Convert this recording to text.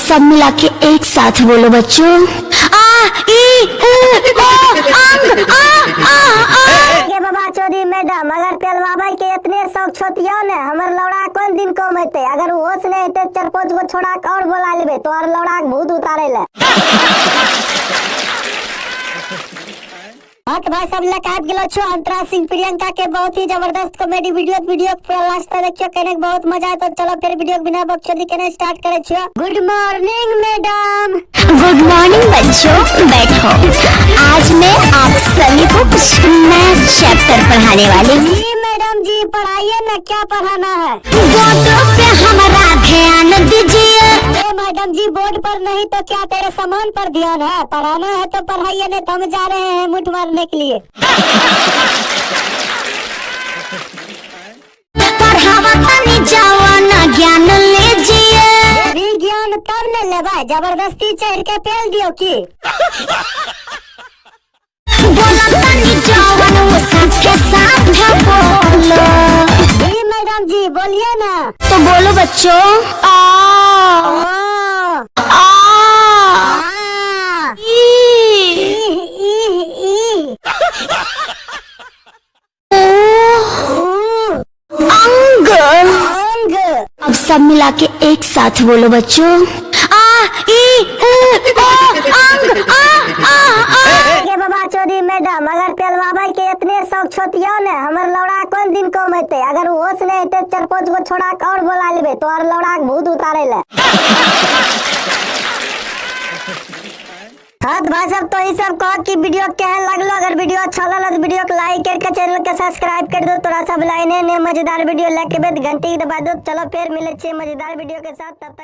सब मिला के एक साथ बोलो बच्चों। आ ई उ अंग के बाबा चौधरी मैडम अगर पेलवाबे के इतने शौक छोतियो ने हमर लौड़ा कौन दिन कमैते। अगर होश नहीं हेते 4-5 गो छोड़ा के और बोला लेबे तो और लौड़ा के भूत उतारे ले। हाँ तो भाई सब लोग आबि गेलो छो अंतरा सिंह प्रियंका के बहुत ही जबरदस्त कॉमेडी वीडियो पूरा लास्ट तक देखियो कहने बहुत मजा आया। तो चलो फिर वीडियो बिना बकचोदी के स्टार्ट करे छियो। Good morning madam. Good morning बच्चों, बैठो। आज मैं आप सभी को कुछ नया चैप्टर पढ़ाने वाली हूँ। जी मैडम जी पढ़ाइए ना, क्या पढ़ाना है? बोर्ड पे हमारा ध्यान दीजिए। अरे मैडम जी बोर्ड पर नहीं तो क्या तेरे सामान पर ध्यान है? पढ़ाना है तो पढ़ाइए, नहीं तो हम जा रहे हैं मुठ मारने के लिए। पढ़ावा तनी जवाना ज्ञान लीजिए। भी ज्ञान तब न लेबा, जबरदस्ती चढ़ के पेल दियो की? बोला तनी जवान वो सबके साथ बोलो। जी मैडम जी बोलिए ना। तो बोलो बच्चों। आ आ ई अंग अंग। अब सब मिला के एक साथ बोलो बच्चों। आ ई उ अंग के बाबा चौधरी मैडम अगर पेलवाबे के इतने शौक छोतियो ने हमर लौड़ा कौन दिन कमैते। अगर होश नहीं हेते 4-5 गो छोड़ा के और बोला लेबे तो और लौड़ा के भूत उतारे ले। हाँ तो भाई सब तो ये सब कहो कि वीडियो केहन लगलो। अगर वीडियो अच्छा लगलो तो वीडियो को लाइक करके चैनल के सब्सक्राइब कर दो। तोरा सब लाइने ने मजेदार वीडियो लेके बाद घंटी दबा दो। चलो फिर मिले छे मजेदार वीडियो के साथ, तब तक